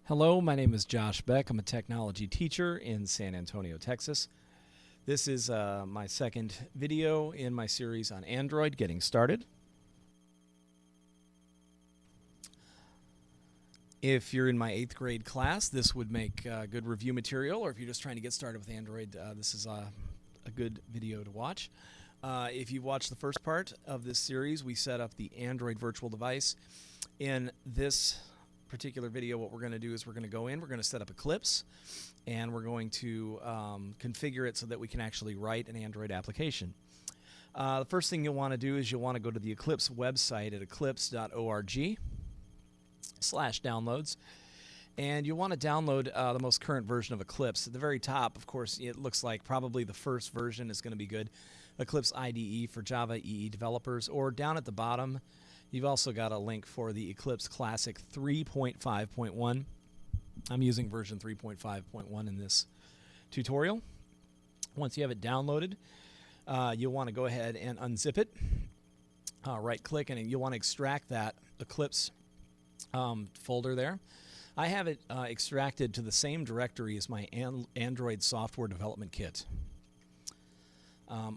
Hello, my name is Josh Beck. I'm a technology teacher in San Antonio, Texas. This is my second video in my series on Android, Getting Started. If you're in my 8th grade class, this would make good review material, or if you're just trying to get started with Android, this is a good video to watch. If you've watched the first part of this series, we set up the Android virtual device. In this particular video, what we're going to do is we're going to go in, we're going to set up Eclipse, and we're going to configure it so that we can actually write an Android application. The first thing you'll want to do is you'll want to go to the Eclipse website at eclipse.org/downloads, and you'll want to download the most current version of Eclipse. At the very top, of course, it looks like probably the first version is going to be good. Eclipse IDE for Java EE developers, or down at the bottom, you've also got a link for the Eclipse Classic 3.5.1. I'm using version 3.5.1 in this tutorial. Once you have it downloaded, you'll want to go ahead and unzip it. Right-click, and you'll want to extract that Eclipse folder there. I have it extracted to the same directory as my Android software development kit.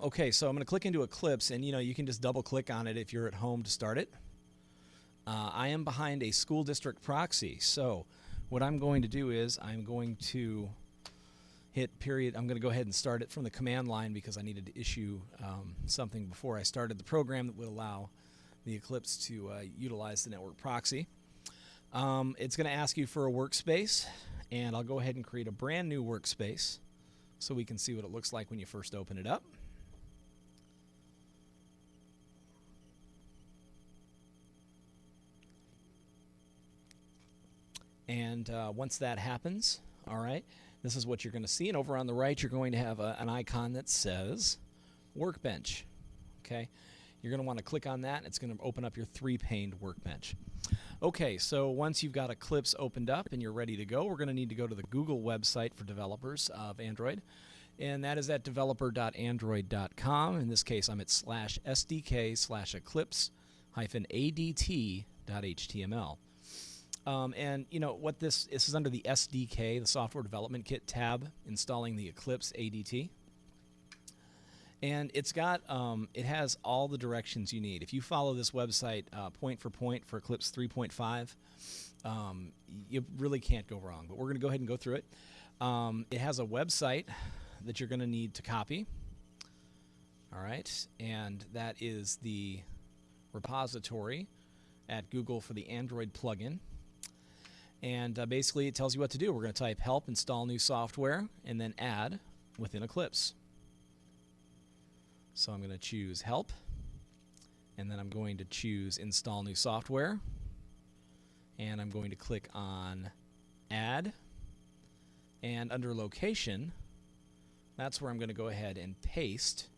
Okay, so I'm going to click into Eclipse, and you can just double-click on it if you're at home to start it. I am behind a school district proxy, so what I'm going to do is I'm going to hit period. I'm going to go ahead and start it from the command line because I needed to issue something before I started the program that would allow the Eclipse to utilize the network proxy. It's going to ask you for a workspace, and I'll go ahead and create a brand new workspace so we can see what it looks like when you first open it up. And once that happens, all right, this is what you're going to see. And over on the right, you're going to have an icon that says Workbench. Okay, you're going to want to click on that, and it's going to open up your 3-paned workbench. Okay, so once you've got Eclipse opened up and you're ready to go, we're going to need to go to the Google website for developers of Android, and that is at developer.android.com. In this case, I'm at /sdk/eclipse-adt.html. And what this is under the SDK, the Software Development Kit tab, installing the Eclipse ADT. And it's got, it has all the directions you need. If you follow this website point for point for Eclipse 3.5, you really can't go wrong. But we're going to go ahead and go through it. It has a website that you're going to need to copy. All right, and that is the repository at Google for the Android plugin. And basically it tells you what to do. We're going to type help install new software and then add within Eclipse. So I'm going to choose help, and then I'm going to choose install new software, and I'm going to click on add, and under location, that's where I'm going to go ahead and paste,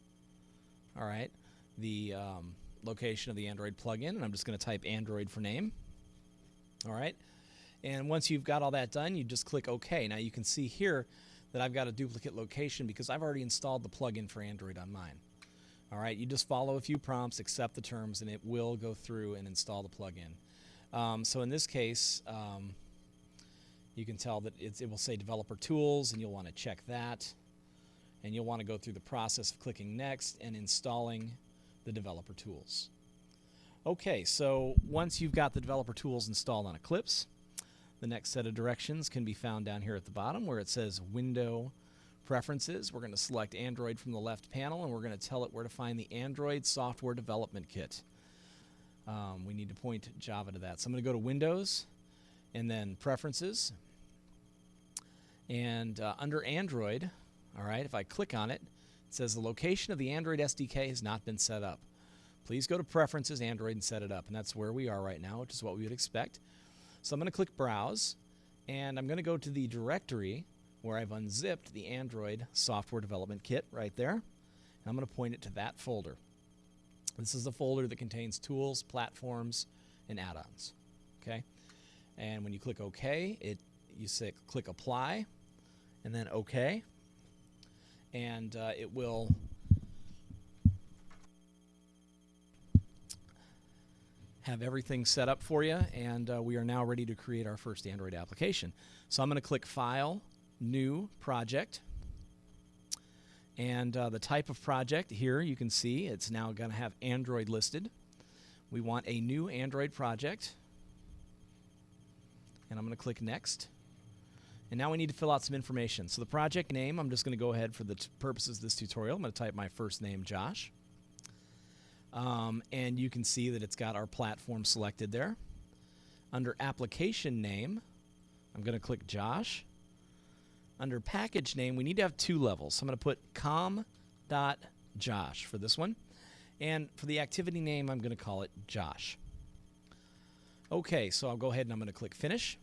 all right, the location of the Android plugin, and I'm just going to type Android for name. All right, and once you've got all that done, you just click OK. Now you can see here that I've got a duplicate location because I've already installed the plugin for Android on mine. All right, you just follow a few prompts, accept the terms, and it will go through and install the plugin. So in this case, you can tell that it will say Developer Tools, and you'll want to check that. And you'll want to go through the process of clicking Next and installing the Developer Tools. Okay, so once you've got the Developer Tools installed on Eclipse, the next set of directions can be found down here at the bottom where it says Window Preferences. We're going to select Android from the left panel, and we're going to tell it where to find the Android Software Development Kit. We need to point Java to that. So I'm going to go to Windows and then Preferences. And under Android, all right, if I click on it, it says the location of the Android SDK has not been set up. Please go to Preferences, Android, and set it up. And that's where we are right now, which is what we would expect. So I'm going to click Browse, and I'm going to go to the directory where I've unzipped the Android Software Development Kit right there. And I'm going to point it to that folder. This is the folder that contains tools, platforms, and add-ons. Okay? And when you click OK, you click Apply, and then OK. And it will have everything set up for you, and we are now ready to create our first Android application. So I'm going to click File, New Project, and the type of project here you can see it's now going to have Android listed. We want a new Android project, and I'm going to click Next. And now we need to fill out some information. So the project name, I'm just going to go ahead for the purposes of this tutorial. I'm going to type my first name, Josh. And you can see that it's got our platform selected there. Under application name, I'm going to click Josh. Under package name, we need to have two levels. So I'm going to put com.josh for this one. And for the activity name, I'm going to call it Josh. Okay, so I'll go ahead and I'm going to click Finish.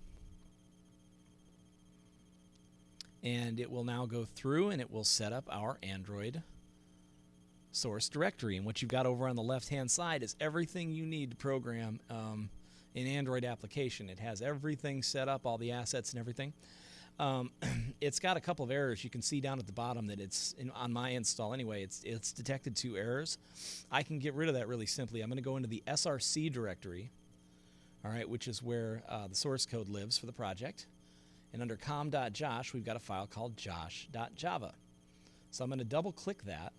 And it will now go through and it will set up our Android source directory. And what you've got over on the left-hand side is everything you need to program an Android application. It has everything set up, all the assets and everything. It's got a couple of errors. You can see down at the bottom that it's on my install anyway. It's detected 2 errors. I can get rid of that really simply. I'm going to go into the src directory, all right, which is where the source code lives for the project. And under com.josh, we've got a file called josh.java. So I'm going to double-click that,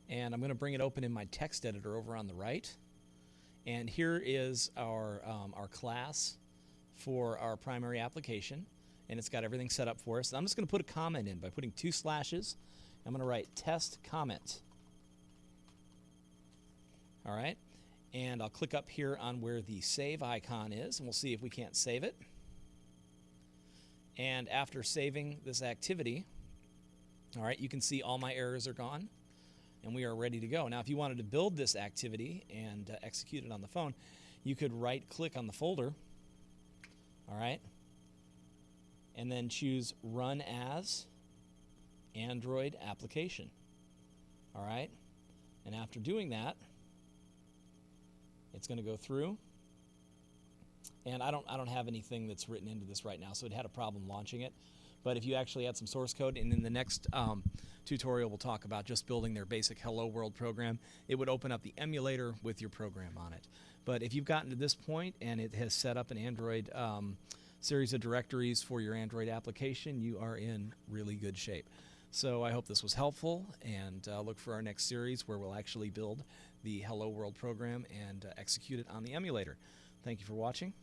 and I'm going to bring it open in my text editor over on the right. And here is our class for our primary application, and it's got everything set up for us. And I'm just going to put a comment in by putting 2 slashes. I'm going to write test comment. All right, and I'll click up here on where the save icon is, and we'll see if we can't save it. And after saving this activity, all right, you can see all my errors are gone, and we are ready to go. Now, if you wanted to build this activity and execute it on the phone, you could right-click on the folder, all right, and then choose Run As Android Application, all right? And after doing that, it's going to go through. And I don't have anything that's written into this right now, so it had a problem launching it. But if you actually add some source code, and in the next tutorial we'll talk about just building their basic Hello World program, it would open up the emulator with your program on it. But if you've gotten to this point and it has set up an Android series of directories for your Android application, you are in really good shape. So I hope this was helpful, and look for our next series where we'll actually build the Hello World program and execute it on the emulator. Thank you for watching.